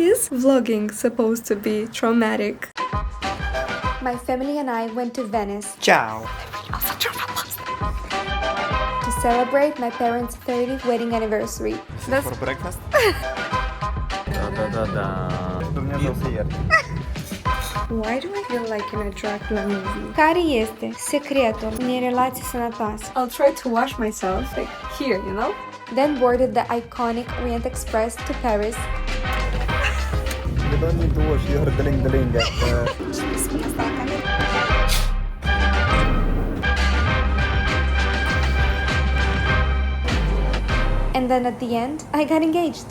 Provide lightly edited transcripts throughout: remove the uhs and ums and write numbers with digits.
is vlogging supposed to be traumatic? My family and I went to Venice Ciao. to celebrate my parents' 30th wedding anniversary. For breakfast? Why do I feel like in a Dracula movie? Care este secretul unei relații sănătoase? I'll try to wash myself, like here, you know? Then boarded the iconic Orient-Express to Paris. You don't need to wash, you're deling. And then at the end, I got engaged.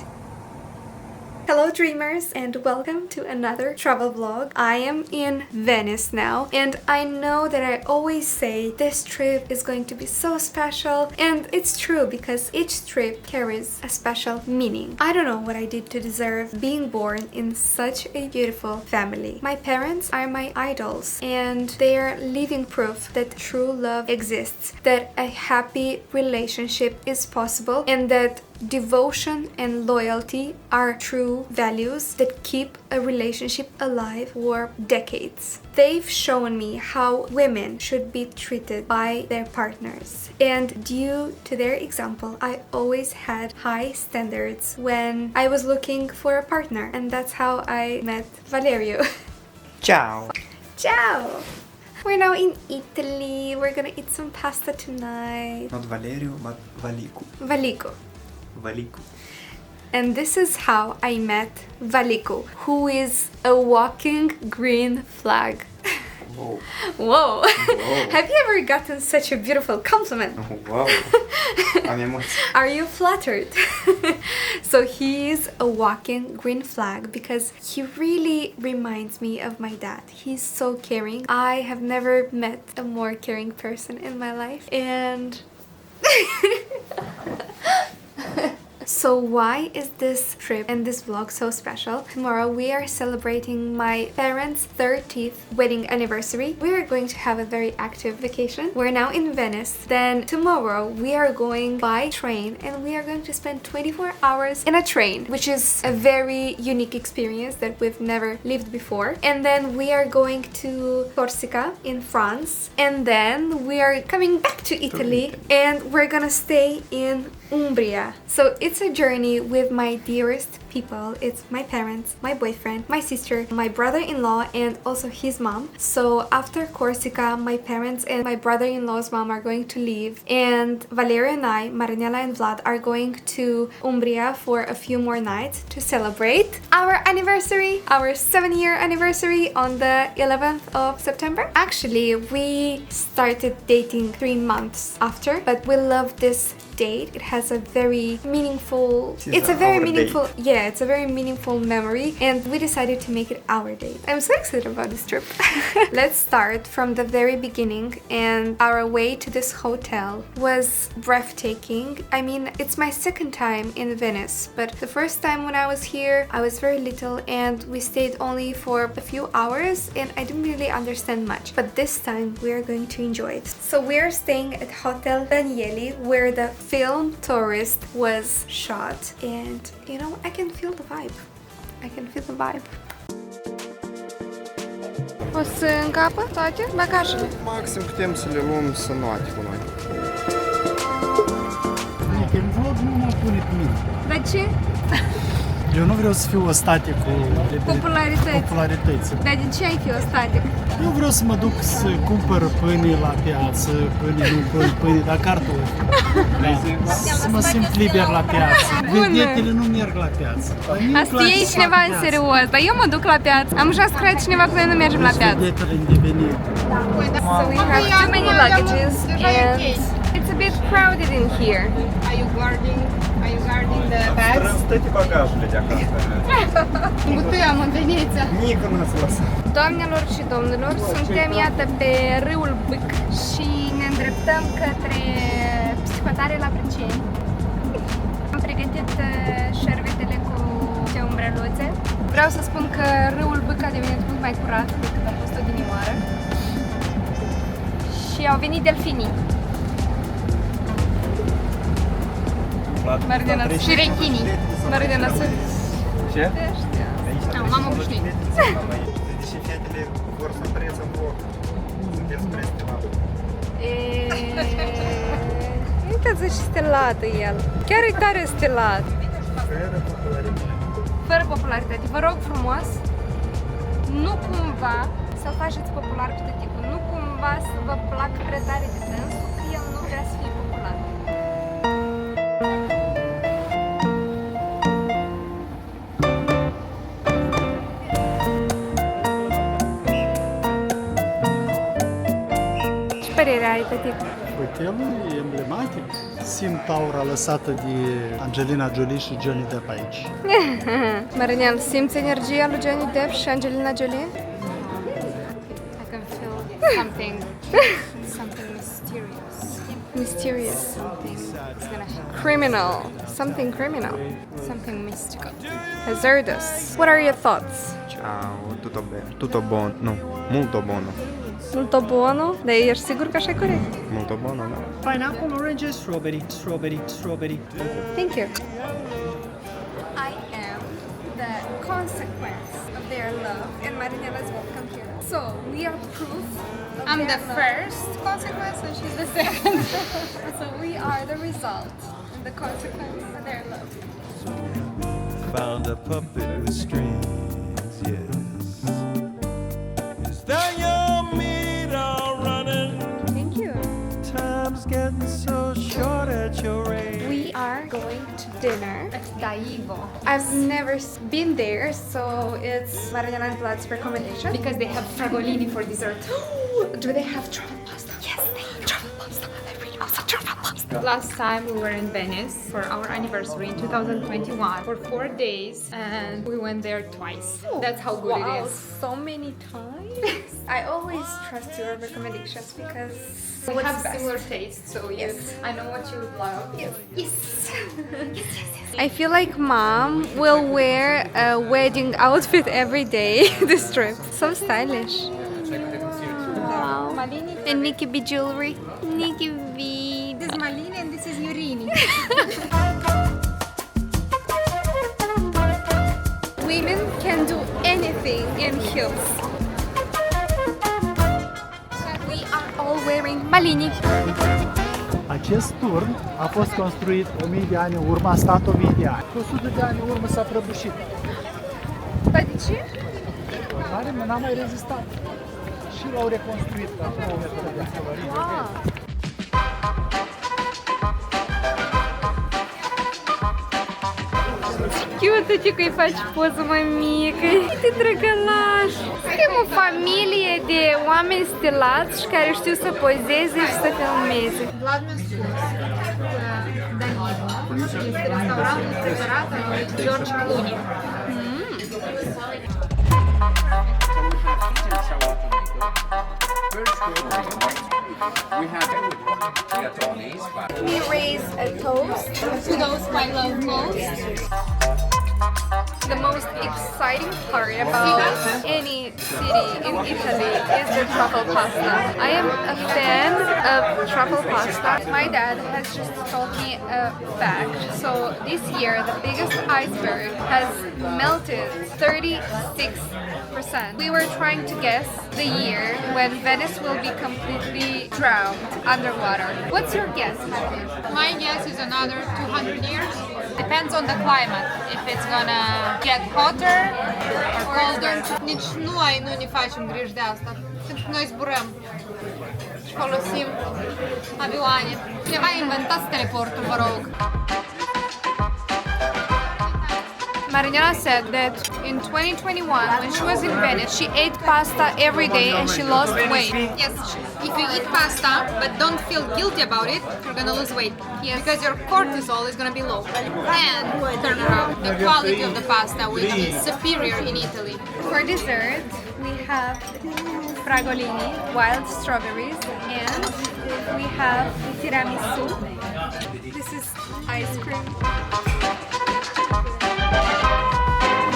Hello dreamers and welcome to another travel vlog. I am in Venice now and I know that I always say this trip is going to be so special, and it's true because each trip carries a special meaning. I don't know what I did to deserve being born in such a beautiful family. My parents are my idols and they are living proof that true love exists, that a happy relationship is possible, and that devotion and loyalty are true values that keep a relationship alive for decades. They've shown me how women should be treated by their partners, and due to their example, I always had high standards when I was looking for a partner, and that's how I met Valerio. Ciao. Ciao! We're now in Italy. We're gonna eat some pasta tonight. Not Valerio, but Valiku. Valico. Valiku. And this is how I met Valico, who is a walking green flag. Whoa. Whoa! Whoa. Have you ever gotten such a beautiful compliment? Oh, wow. Am emoții. Are you flattered? So he is a walking green flag because he really reminds me of my dad. He's so caring. I have never met a more caring person in my life, and so why is this trip and this vlog so special? Tomorrow we are celebrating my parents' 30th wedding anniversary. We are going to have a very active vacation. We're now in Venice. Then tomorrow we are going by train and we are going to spend 24 hours in a train, which is a very unique experience that we've never lived before. And then we are going to Corsica in France. And then we are coming back to Italy and we're gonna stay in Umbria. So it's a journey with my dearest people. It's my parents, my boyfriend, my sister, my brother-in-law, and also his mom. So after Corsica, my parents and my brother-in-law's mom are going to leave, and Valeria and I, Marinela and Vlad, are going to Umbria for a few more nights to celebrate our anniversary, our 7-year anniversary on the 11th of September. Actually, we started dating 3 months after, but we love this date. It has a very meaningful, it's a very meaningful memory, and we decided to make it our date. I'm so excited about this trip. Let's start from the very beginning, and our way to this hotel was breathtaking. I mean, it's my second time in Venice, but the first time when I was here, I was very little and we stayed only for a few hours and I didn't really understand much, but this time we are going to enjoy it. So we are staying at Hotel Danieli, where the film Tourist was shot, and you know, I can feel the vibe. I can feel the vibe. O să încapă toate bagajele? Maxim putem să le luăm sănoate cu noi. În vlog nu mă pune pe mine. De ce? Eu nu vreau să fiu ostatic cu popularității. Dar de ce ai fi ostatic? Eu vreau să mă duc să cumpăr pâine la piață, pâine, dar cartofi. Da. Să mă simt liber la piață. Vedetele nu merg la piață. Asta e cineva în serios, dar eu mă duc la piață. Am așa scris cineva că noi nu mergem la piață. Vedetele îndevenit. So we have too many luggages and it's a bit crowded in here. Are you guarding the bags? Strânstăte bagajele de acasă. Putem în Veneția. Nică n-ați lăsat. Doamnelor și domnilor, suntem iată pe râul Bâc și ne îndreptăm către psihotare la Brăceni. Am pregătit șervetele cu ce umbreluțe. Vreau să spun că râul Bâc a devenit mult mai curat decât a fost odinioară. Și au venit delfinii. Și rechinii. Ce? m-am obișnuit. Deși fetele vor să preț în loc. Sunteți preț. Uitați și stelată el. Chiar e tare stelat. Fără popularitate. Vă rog frumos, nu cumva să-l faceți popular pe tot tipul. Nu cumva să vă placă prea tare de dânsul, că el nu vrea să fie popular. Ce părere ai, tătică? Hotelul e emblematic. Simt aura lăsată de Angelina Jolie și Johnny Depp aici. Marinel, simți energia lui Johnny Depp și Angelina Jolie? I can feel something mysterious. Mysterious. It's gonna happen. Criminal. Something criminal. Something mystical. Hazardous. What are your thoughts? Ciao, tutto bene. Tutto buono. No, molto buono. Molto buono? Dar ești sigur că așa e corect? Molto buono, no? Pineapple, oranges, strawberry, strawberry, strawberry. Thank you. I am the consequence of their love, and Marinella's welcome here. So we are proof of I'm their the love. first consequence and she's the second. So we are the result and the consequence of their love. Found a puppet with strings, yes. Is that your meter running? Thank you. Time's getting so short at your age. We are going to dinner. At Daivo. I've never been there, so it's Marinella and Vlad's recommendation. Because they have fragolini for dessert. Do they have truffle pasta? Yes, they have truffle pasta. I really love some truffle pasta. Last time we were in Venice for our anniversary in 2021 for 4 days and we went there twice. That's how good Wow, it is. so many times. I always trust your recommendations because We what's have best? similar tastes, so yes, I know what you love. Yes. I feel like mom will wear a wedding outfit every day this trip. So stylish. Wow. Malini. And Nikki B jewelry. Nikki B. This is Malini and this is Yurini. Women can do anything in heels. We are all wearing Malini. Acest turn a fost construit 1000 de ani în urmă, a stat 1000 de ani. Cu 100 de ani în urmă s-a prăbușit. Dar de ce? N-a mai rezistat. Și l-au reconstruit acum 1 metru de ani. Cute, că îi faci poză mai mică. Uite, drăgălaș! Suntem o familie de oameni stelați și care știu să pozeze și să filmeze. Vlad mi-a spus că Daivo este restaurantul preferat al lui George Clooney. We raise a toast. To those who I love most. The most exciting part about any city in Italy is the truffle pasta. I am a fan of truffle pasta. My dad has just told me a fact. So this year, the biggest iceberg has melted 36%. We were trying to guess the year when Venice will be completely drowned underwater. What's your guess, Javier? My guess is another 200 years. Depends on the climate. If it's gonna get hotter or colder. Nici noi nu ne facem griji de asta. Pentru că noi zburăm și folosim avioane. Cineva a inventat teleportul, vă rog. Marinella said that in 2021, when she was in Venice, she ate pasta every day and she lost weight. Yes, if you eat pasta but don't feel guilty about it, you're gonna lose weight. Yes. Because your cortisol is gonna be low. And turn around, the quality of the pasta, which is superior in Italy. For dessert, we have fragolini, wild strawberries, and we have tiramisu. This is ice cream.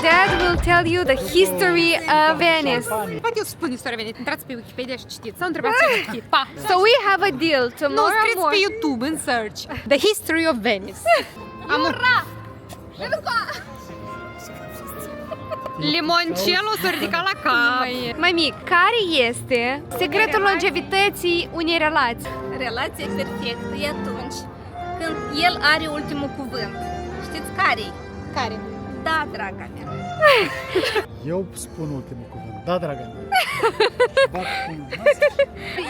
Dad will tell you the history of Venice. Poate eu spun istoria Venice. Intrați pe Wikipedia și citiți. Sau întrebați ce citit. Pa! So we have a deal Nu, tomorrow scrieți pe morning. YouTube în search. The history of Venice. Ura! Limoncelul s-a ridicat la cap. Mami, care este secretul longevității unei relații? Relația perfectă e atunci când el are ultimul cuvânt. Știți care-i? Care? Da, draga mea. Eu spun ultimul cuvânt. Da, draga mea.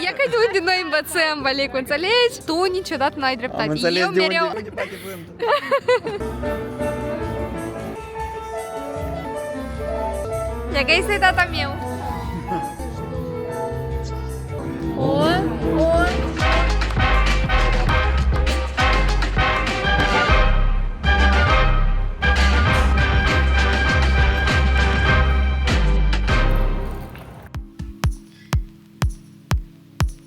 Ia că de unde noi învățăm, Valicu, înțelegi? Tu niciodată n-ai dreptate. Am înțeles Eu de mereu... unde bate vântul. Ia că este tata meu. O.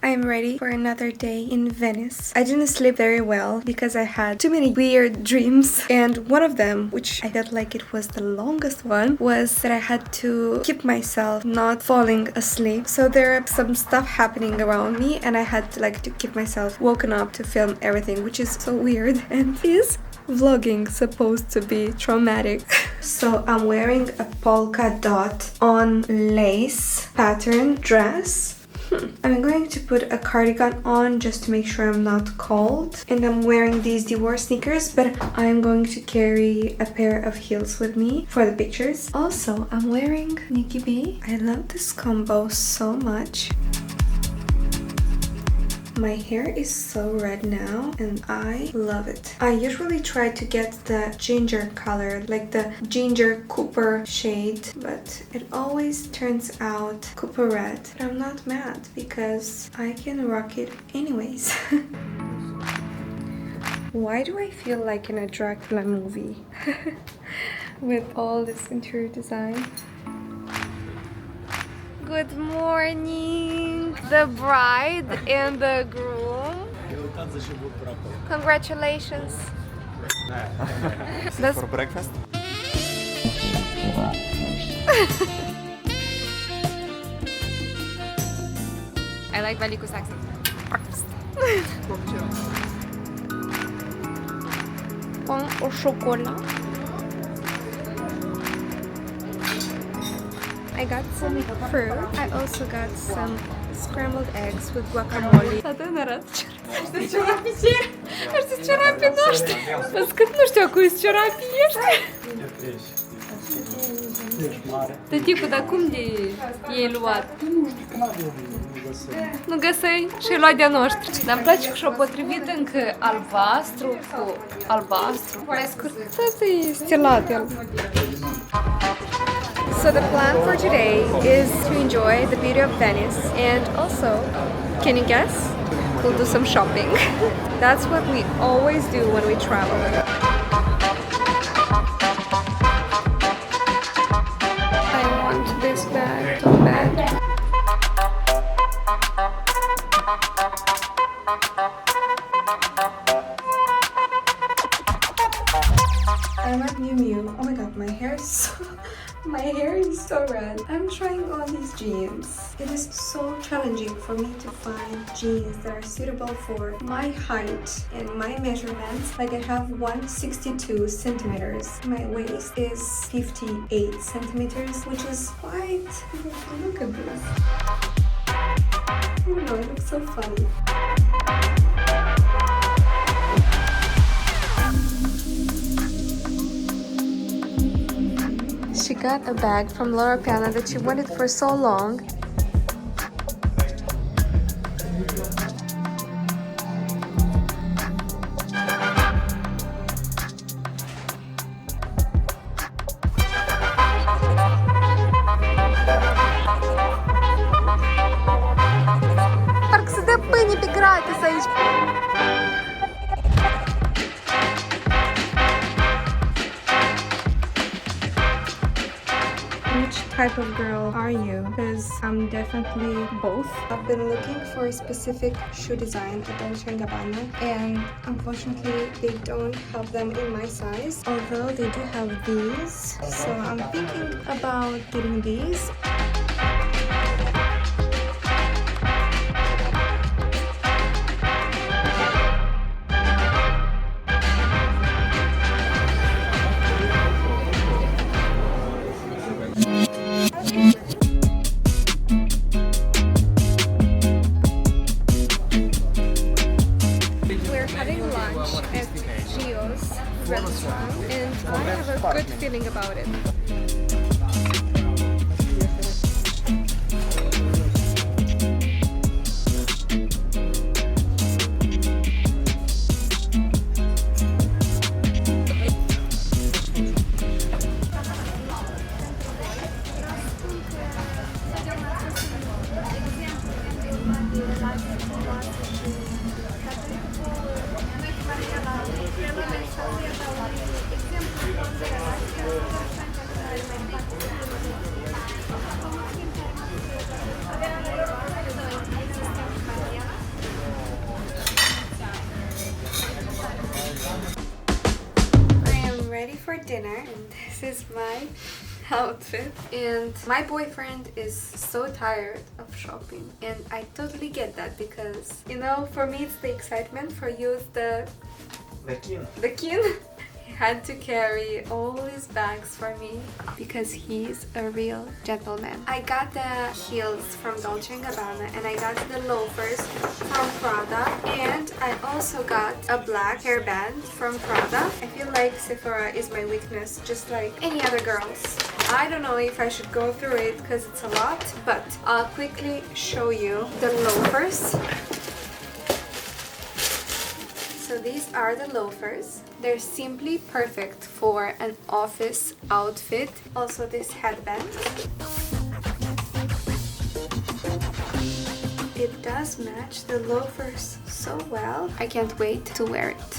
I'm ready for another day in Venice. I didn't sleep very well because I had too many weird dreams, and one of them, which I felt like it was the longest one, was that I had to keep myself not falling asleep. So there are some stuff happening around me and I had to keep myself woken up to film everything, which is so weird. And is vlogging supposed to be traumatic? So I'm wearing a polka dot on lace pattern dress. I'm going to put a cardigan on just to make sure I'm not cold, and I'm wearing these Dior sneakers, but I'm going to carry a pair of heels with me for the pictures. Also, I'm wearing Nikki B. I love this combo so much. My hair is so red now and I love it. I usually try to get the ginger color, like the ginger Cooper shade, but it always turns out Cooper red. But I'm not mad because I can rock it anyways. Why do I feel like in a Dracula movie? With all this interior design. Good morning, the bride and the groom. Congratulations. For breakfast? I like Valicu's accent. Pain au chocolat. I got some fruit. I also got some scrambled eggs with guacamole. Știți ciorapii ăștia? Știți ciorapii noștri? Văd că nu știu cui sunt ciorapii ăștia. Tăticu, dar cum de i-ai luat? Nu găseai? Și-ai luat de-a noștri. Dar îmi place că și-o potrivit încă albastru cu albastru. Mai scurt, e stilat el. So the plan for today is to enjoy the beauty of Venice, and also, can you guess? We'll do some shopping. That's what we always do when we travel. I want this bag so bad. I'm at Miu Miu. Oh my god, my hair is so red. I'm trying on these jeans. It is so challenging for me to find jeans that are suitable for my height and my measurements. Like I have 162 centimeters. My waist is 58 centimeters, which is quite... Look at this. I don't know, it looks so funny. She got a bag from Laura Piana that she wanted for so long. Parcă se dă pâine pe gratis aici. Which type of girl are you? Because I'm definitely both. I've been looking for a specific shoe design at Dolce & Gabbana, and unfortunately they don't have them in my size, although they do have these. So I'm thinking about getting these. outfit. And my boyfriend is so tired of shopping, and I totally get that because, you know, for me it's the excitement, for you it's the kin. He had to carry all these bags for me because he's a real gentleman. I got the heels from Dolce & Gabbana, and I got the loafers from Prada, and I also got a black hairband from Prada. I feel like Sephora is my weakness, just like any other girls. I don't know if I should go through it because it's a lot, but I'll quickly show you the loafers. So these are the loafers. They're simply perfect for an office outfit. Also this headband. It does match the loafers so well. I can't wait to wear it.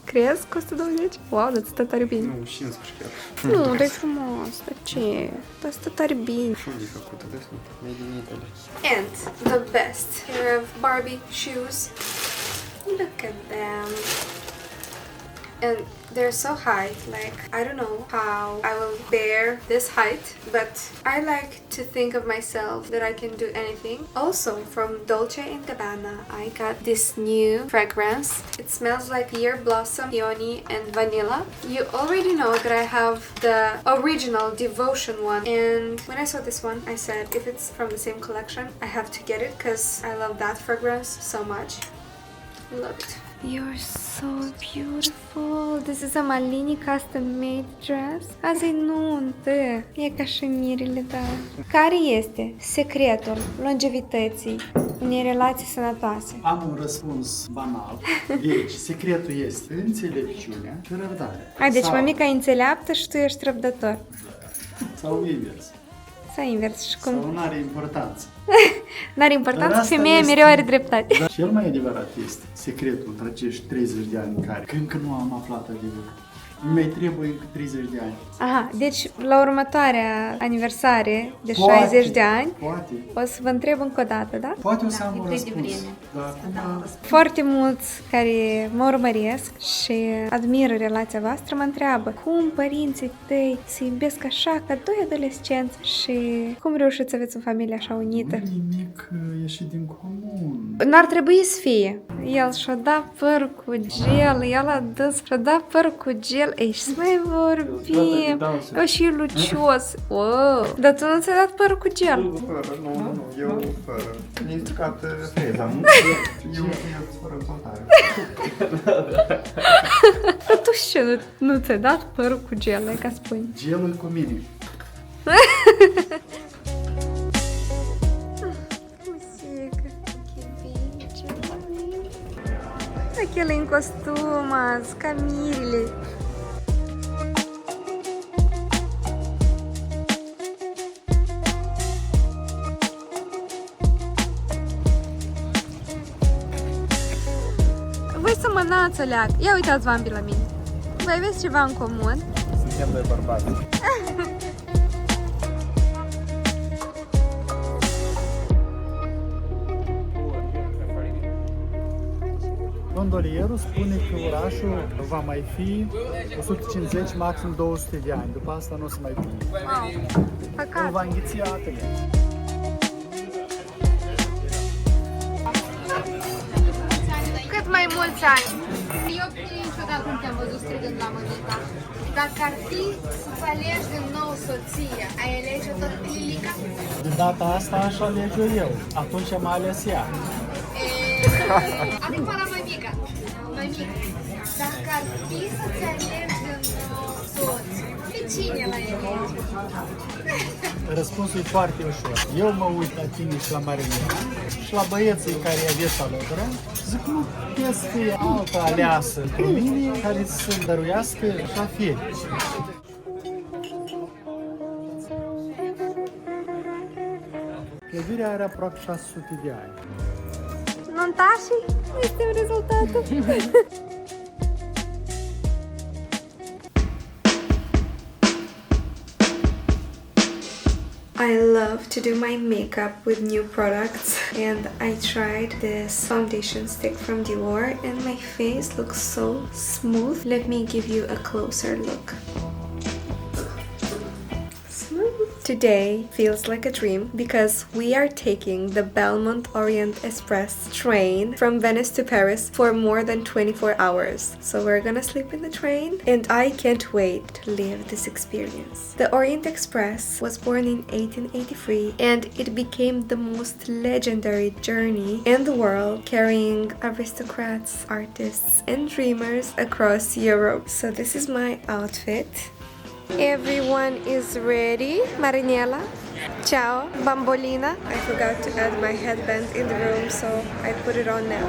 Crezi că 120? Wow, dar stă tare bine. Nu, 15 chiar. Nu, dar e frumos. Dar ce? Dar stă tare bine. Și unde e făcută? De sunt made in Italy. And the best pair of Barbie shoes. Look at them. And they're so high, like, I don't know how I will bear this height, but I like to think of myself that I can do anything. Also, from Dolce & Gabbana, I got this new fragrance. It smells like pear blossom, peony, and vanilla. You already know that I have the original Devotion one, and when I saw this one, I said if it's from the same collection, I have to get it because I love that fragrance so much. Look. You're so beautiful. This is a Malini custom-made dress. Azi e nuntă. E ca și mirile, da. Care este secretul longevității unei relații sănătoase? Am un răspuns banal. Deci, secretul este înțelepciunea și răbdarea. Deci mămica e înțeleaptă și tu ești răbdător. Sau invers. Sau invers. Și cum? Sau n-are importanță. N-are importanță, femeia mereu are dreptate. Dar cel mai adevărat este secretul între acești 30 de ani în care încă nu am aflat adevărul. Mi-mai trebuie încă 30 de ani. Aha, deci la următoarea aniversare de 60 de ani Poate. o să vă întreb încă o dată, da? Poate o să am un răspuns. Dar acum... Foarte mulți care mă urmăresc și admiră relația voastră mă întreabă cum părinții tăi se iubesc așa ca doi adolescenți și cum reușiți să aveți o familie așa unită? Nu nimic ieșit din comun. N-ar trebui să fie. El și-a dat păr cu gel, el a dus și-a dat păr cu gel. Ei, și să mai vorbim. Eu și lucios. Wow. Dar tu nu ți-ai dat părul cu gel? Fără, nu, eu fără. Mi-ai stricat freza, nu? Eu fără contare. Dar tu și ce, nu ți-ai dat părul cu gel, ai ca spui? Gelul cu mine. Aquele em costumas, Camille. Voi să mânați o leac. Ia uitați vambii la mine. Voi aveți ceva în comun? Suntem doi bărbați. Gondolierul spune că orașul va mai fi 150, maxim 200 de ani. După asta nu o să mai fie. Wow. Păcat. Va înghiți apele. Cât mai mulți ani. Eu niciodată nu te-am văzut strigând la mămita. Dacă ar fi să alegi din nou soția, ai alege tot Lilica? De data asta aș alege eu. Atunci am ales ea. Acum la mămica. Mămica, dacă ar fi să-ți alegi din nou soț, pe cine l-ai alege? Răspunsul e foarte ușor. Eu mă uit la tine și la Marinela și la băieții care aveți alături și zic, nu este altă aleasă cu mine care să dăruiască șafiri. Clădirea are aproape 600 de ani. Nuntașii? Este rezultatul. I I love to do my makeup with new products, and I tried this foundation stick from Dior and my face looks so smooth. Let me give you a closer look. Today feels like a dream because we are taking the Belmont-Orient-Express train from Venice to Paris for more than 24 hours. So we're gonna sleep in the train and I can't wait to live this experience. The Orient Express was born in 1883 and it became the most legendary journey in the world, carrying aristocrats, artists and dreamers across Europe. So this is my outfit. Everyone is ready. Marinella. Ciao, Bambolina. I forgot to add my headband in the room, so I put it on now.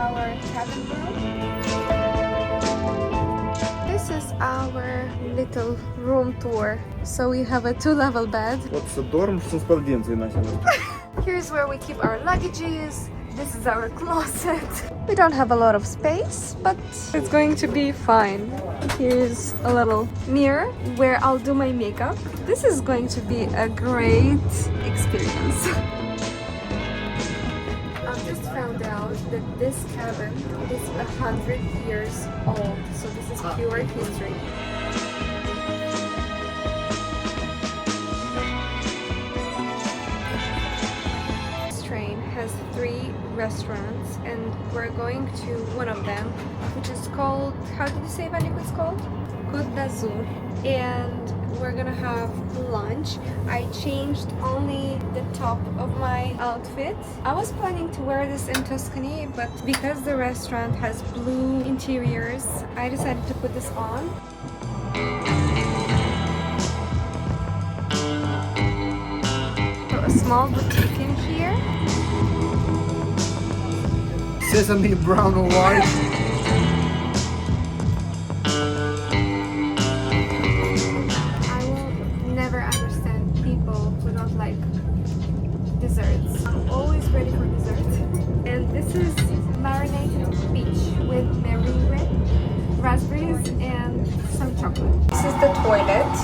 Our cabin room. This is our little room tour. So we have a 2-level bed. Вот să dorm și să spăl dinții în același timp. Here's where we keep our luggages. This is our closet. We don't have a lot of space, but it's going to be fine. Here's a little mirror where I'll do my makeup. This is going to be a great experience. Found out that this cabin is 100 years old, so this is pure history. This train has 3 restaurants and we're going to one of them, which is called, how did you say, Vanik, it's called? Côte d'Azur. And we're gonna have lunch. I changed only the top of my outfit. I was planning to wear this in Tuscany, but because the restaurant has blue interiors, I decided to put this on. So a small boutique in here. Sesame brown or white. Desserts. I'm always ready for dessert. And this is marinated peach with meringue, raspberries, and some chocolate. This is the toilet.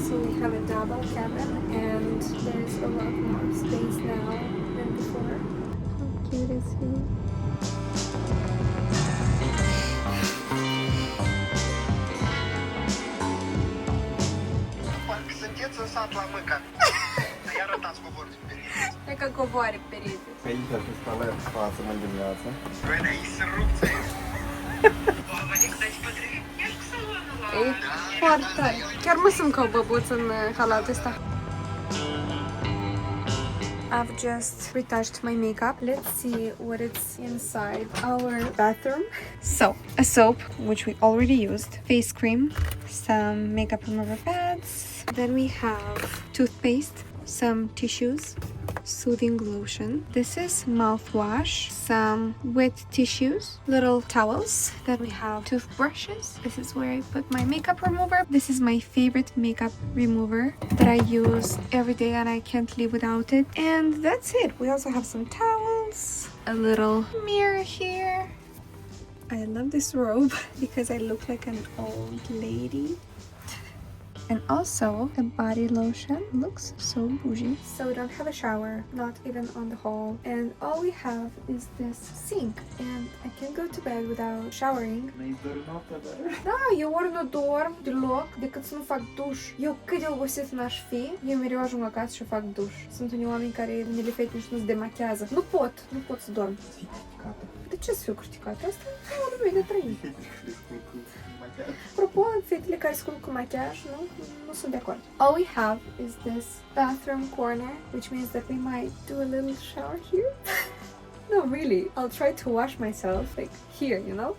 So we have a double cabin and there's a lot more space now than before. Cute is he? Sunteți în sat la mâcat. Îi arătați coborul perete. E că coboare perete. Aici ar fi spalat față în dimineață. Băi, dar e sărupță. E foarte tare. Chiar mă simt ca o băbuță în halatul ăsta. I've just retouched my makeup. Let's see what it's inside our bathroom. So, a soap, which we already used, face cream, some makeup remover pads. Then we have toothpaste, some tissues, soothing lotion. This is mouthwash, some wet tissues, little towels. Then we have toothbrushes. This is where I put my makeup remover. This is my favorite makeup remover that I use every day and I can't live without it. And that's it. We also have some towels, a little mirror here. I love this robe because I look like an old lady. And also a body lotion. Looks so bougie. So we don't have a shower, not even on the hall. And all we have is this sink. And I can't go to bed without showering. Da, eu ori nu dorm deloc decât să nu fac duș. Eu cât de obosit n-aș fi, eu mereu ajung acasă și fac duș. Sunt unii oameni care unele fete nici nu se demachează. Nu pot să dorm. De ce să fiu criticată? Asta e o lumea de trăit. Apropo, fetele care se culcă cu machiaj, nu sunt de acord. All we have is this bathroom corner, which means that we might do a little shower here. No, really. I'll try to wash myself, like here, you know?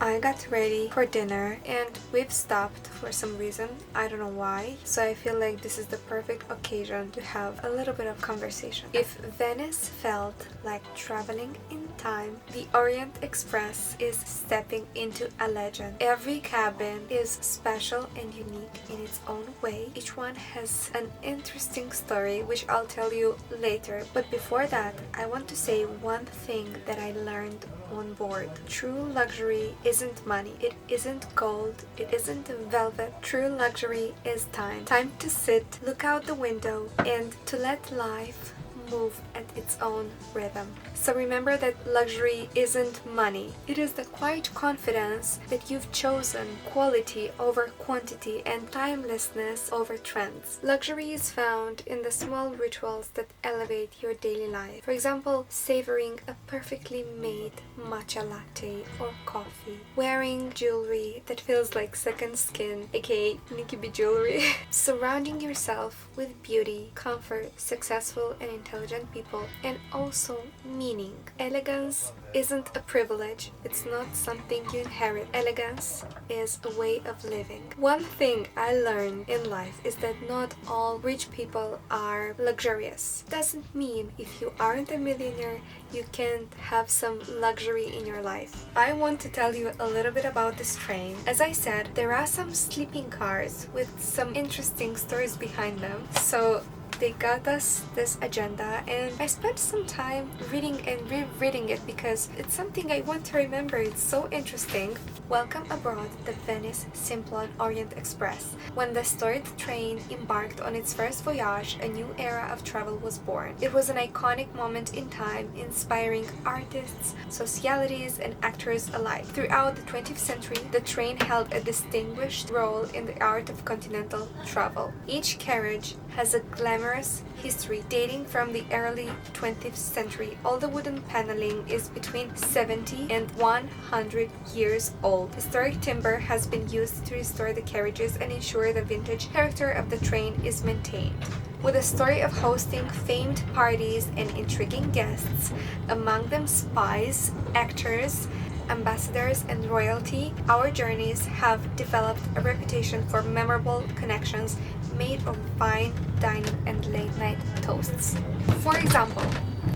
I got ready for dinner and we've stopped for some reason. I don't know why. So I feel like this is the perfect occasion to have a little bit of conversation. If Venice felt like traveling in time, the Orient Express is stepping into a legend. Every cabin is special and unique in its own way. Each one has an interesting story, which I'll tell you later. But before that, I want to say one thing that I learned on board. True luxury isn't money. It isn't gold. It isn't velvet. True luxury is time. Time to sit, look out the window, and to let life move at its own rhythm. So remember that luxury isn't money. It is the quiet confidence that you've chosen quality over quantity and timelessness over trends. Luxury is found in the small rituals that elevate your daily life. For example, savoring a perfectly made matcha latte or coffee, wearing jewelry that feels like second skin, aka Nikki B jewelry, surrounding yourself with beauty, comfort, successful and intelligent people, and also meaning. Elegance isn't a privilege. It's not something you inherit. Elegance is a way of living. One thing I learned in life is that not all rich people are luxurious. Doesn't mean if you aren't a millionaire, you can't have some luxury in your life. I want to tell you a little bit about this train. As I said, there are some sleeping cars with some interesting stories behind them. So they got us this agenda and I spent some time reading and rereading it because it's something I want to remember. It's so interesting. Welcome aboard the Venice Simplon-Orient-Express. When the storied train embarked on its first voyage, a new era of travel was born. It was an iconic moment in time, inspiring artists, socialities, and actors alike. Throughout the 20th century, the train held a distinguished role in the art of continental travel. Each carriage has a glamorous history dating from the early 20th century. All the wooden paneling is between 70 and 100 years old. Historic timber has been used to restore the carriages and ensure the vintage character of the train is maintained. With a story of hosting famed parties and intriguing guests, among them spies, actors, ambassadors, and royalty, our journeys have developed a reputation for memorable connections made of fine dining and late-night toasts. For example,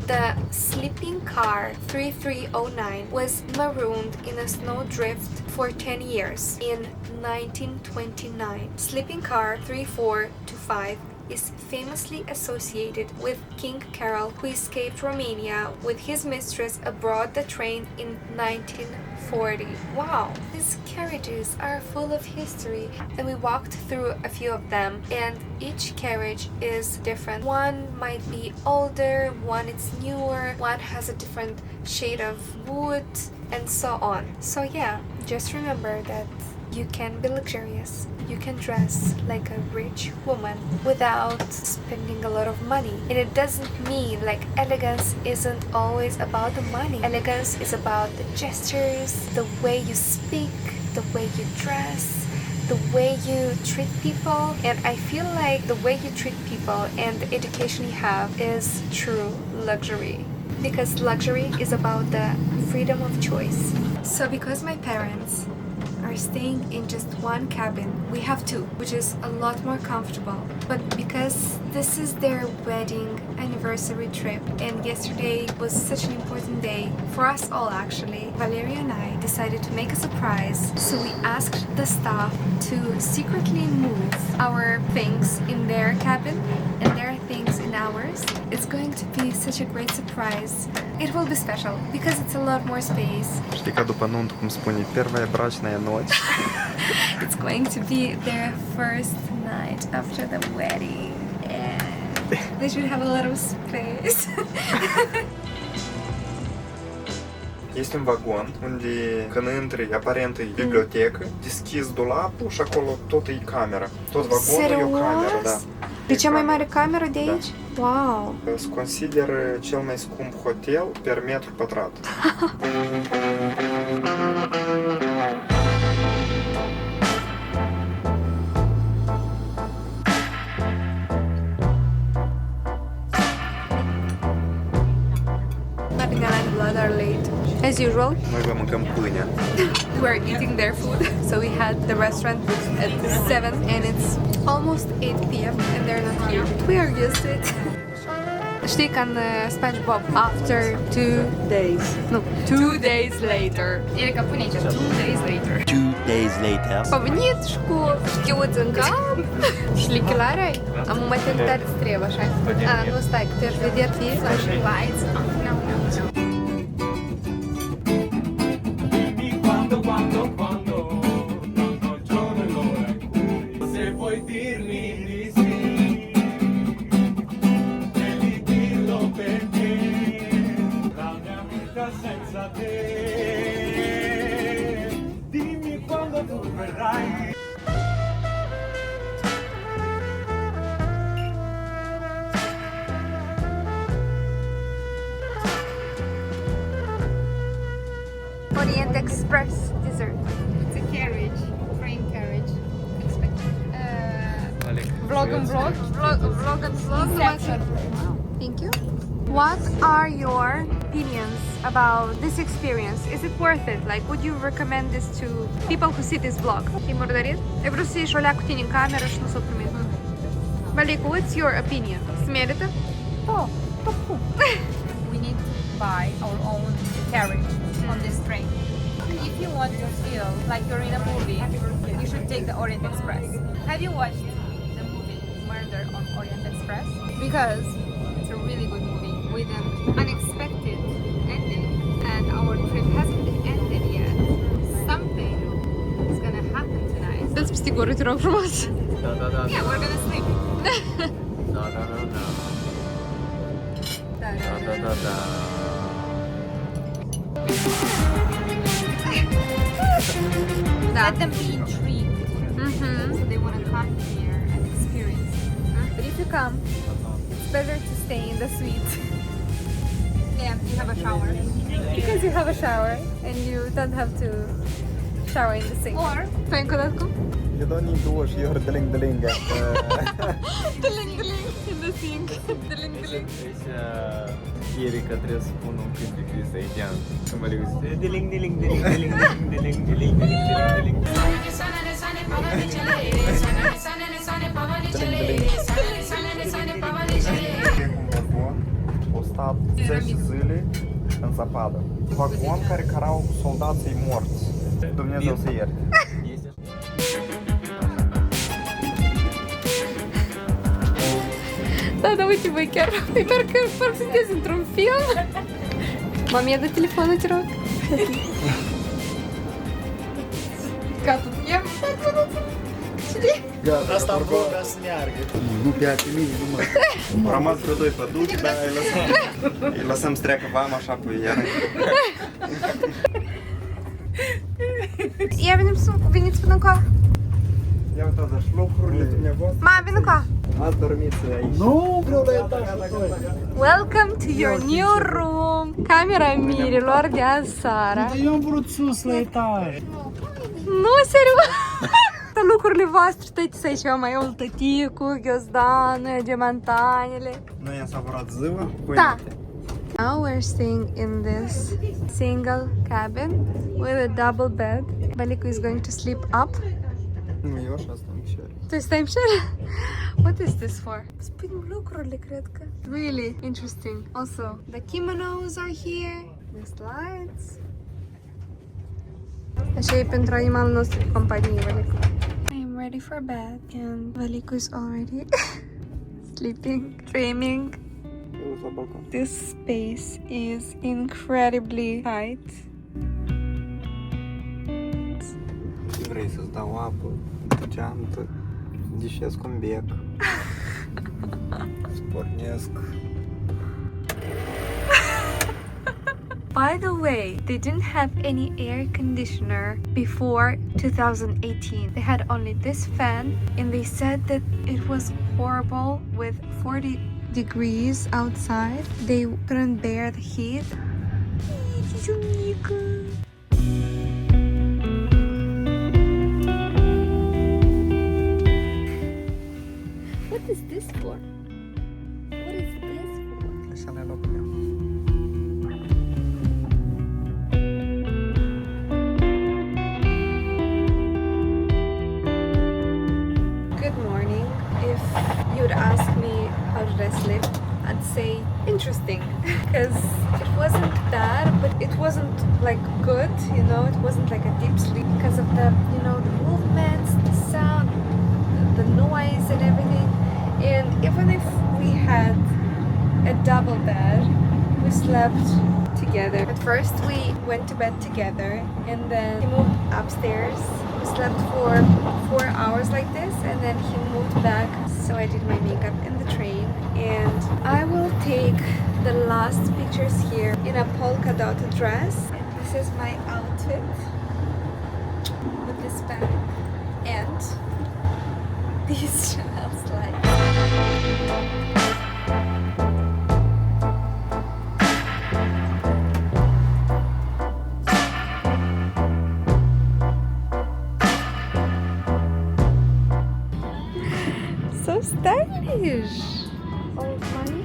the sleeping car 3309 was marooned in a snowdrift for 10 years in 1929. Sleeping car 3425 is famously associated with King Carol, who escaped Romania with his mistress aboard the train in 1940. Wow, these carriages are full of history, and we walked through a few of them, and each carriage is different. One might be older, one is newer, one has a different shade of wood, and so on. So yeah, just remember that you can be luxurious. You can dress like a rich woman without spending a lot of money. And it doesn't mean like elegance isn't always about the money. Elegance is about the gestures, the way you speak, the way you dress, the way you treat people. And I feel like the way you treat people and the education you have is true luxury. Because luxury is about the freedom of choice. So because my parents are staying in just one cabin, we have two, which is a lot more comfortable. But because this is their wedding anniversary trip and yesterday was such an important day for us all actually, Valeria and I decided to make a surprise. So we asked the staff to secretly move our things in their cabin and their things in ours. It's going to be such a great surprise. It will be special because it's a lot more space. Știi ca după nuntă, cum spune, первая брачная ночь. It's going to be their first night after the wedding and they should have a lot of space. Este un vagon unde când intri, aparent e bibliotecă, deschizi dulapul și acolo tot e camera. Tot vagonul e o cameră, da. E cea mai mare cameră de aici? Wow! Se consideră cel mai scump hotel per metru pătrat. Marina and Vlad are late, as usual. Noi vă mâncăm pâinea. We're eating their food. So we had the restaurant at 7 and it's almost 8 p.m. and they're not here. We are used to it. Știi ca în SpongeBob, after 2 days. Nu, 2 days later. Erica, pune aici, 2 days later. 2 days later. Au venit și cu șchiuță în cap și lichelarea. Am o maternidade îți trebuie, așa. Nu, stai, că tu ești vedet fie. Lights. No. Orient-Express dessert. It's a carriage, train carriage. Vlog and vlog. Vlog and vlog. Inception. Thank you. What are your opinions about this experience? Is it worth it? Like, would you recommend this to people who see this vlog? Te-ai murdărit? Ai vrut să ieși o leac cu tine în cameră și nu s-o primit. Malicu, what's your opinion? Se merită? Oh, we need to buy our own carriage on this train. If you want to feel like you're in a movie, you should take the Orient Express. Have you watched the movie Murder on Orient Express? Because it's a really good movie with an unexpected ending, and our trip hasn't ended yet. Something is gonna happen tonight. Dă-ți peste gură, te rog frumos. Yeah, we're gonna sleep. Let them be intrigued. So they want to come here and experience it. But if you come, it's better to stay in the suite. Yeah, you have a shower. Because you have a shower and you don't have to shower in the sink. Or Fai încă o dată cum? You don't need 20 ori de lângă. Diling, diling, in the sink. Diling, diling. Erica trebuie să pună un clip de Crisa Idean. Că mă zice, diling, diling, diling, diling, diling, diling, diling, diling, diling. O stat 10 zile în zăpadă. Vagon care cărau soldații morți. Dumnezeu să ierte. Da, uite, voi chiar, parcă sunteți într-un film. Mami, ia de telefonul, te rog. Gata, ia. Gata, Asta am vrut să meargă. Nu pe mine, nu mă. Am rămas vreo 2 păduci, dar îi lăsăm să treacă vama așa pe iară. Ia, veniți până încoa. Ia uitați, și locurile dumneavoastră. Ma, vin încoa. Ați dormit aici. Nu, vreau la etajul 2. Welcome to your new room. Camera mirilor de aseară. Dar eu am vrut sus la etaj. Nu, serios. Lucrurile voastre, tătiți aici, eu mai eu tăticul, ghiozdanul, gemantanele. Noi am savurat ziua. Da. Now we're staying in this single cabin with a double bed. Balicu is going to sleep up. Nu, eu așa stăm și Tu stai în cer? What is this for? Spun lucrurile, cred că. Really interesting. Also, the kimonos are here. The slides. Așa e pentru animalul nostru de companie, Valicu. I am ready for bed and Valicu is already sleeping, dreaming. This space is incredibly tight. Vrei să-ți dau apă, geantă, dișesc un bec, spornesc. By the way, they didn't have any air conditioner before 2018. They had only this fan and they said that it was horrible with 40 degrees outside. They couldn't bear the heat. What is this for? What is this for? Așa ne locuim. It wasn't bad, but it wasn't like good, you know, it wasn't like a deep sleep because of the, you know, the movements, the sound, the noise and everything. And even if we had a double bed, we slept together. At first we went to bed together and then he moved upstairs. We slept for 4 hours like this and then he moved back. So I did my makeup in the train and I will take the last pictures here in a polka dot dress. And this is my outfit with this bag and these Chanel slides. So stylish! Old money.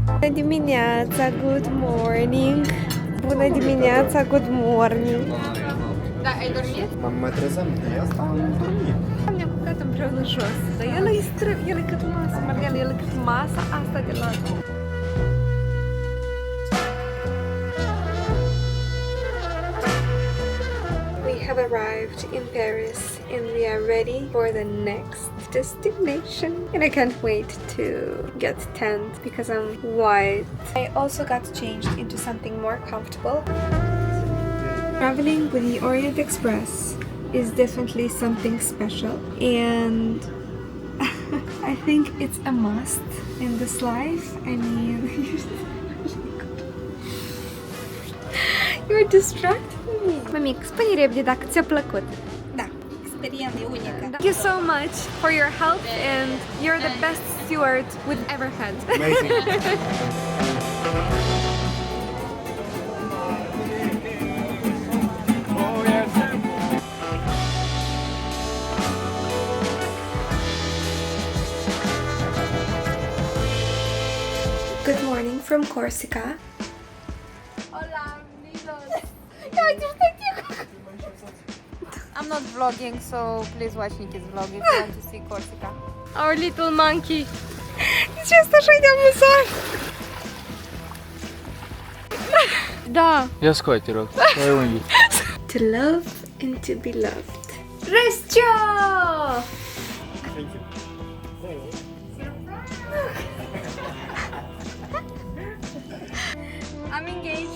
Bună dimineața, good morning! Bună dimineața, good morning! Da, ai dormit? Mă trezeam de asta, am dormit. Ne-am culcat împreună jos, dar el e cât masa, Margela, el e cât masa asta de la... We have arrived in Paris and we are ready for the next destination. And I can't wait to get tanned because I'm white. I also got changed into something more comfortable. Traveling with the Orient Express is definitely something special and I think it's a must in this life. I mean, you're distracting me. Mămic, spune repede dacă ți-a plăcut. Da, experiență unică. Thank you so much for your help and you're the best steward we've ever had. Amazing. Good morning from Corsica. Hola, amigos. I'm not vlogging, so please watch Nikki's vlog if you want to see Corsica. Our little monkey. Ce asta așa de amuzant? Da. Ia scoate, te rog. Ai unghii. To love and to be loved. Răscio! Thank you. I'm engaged.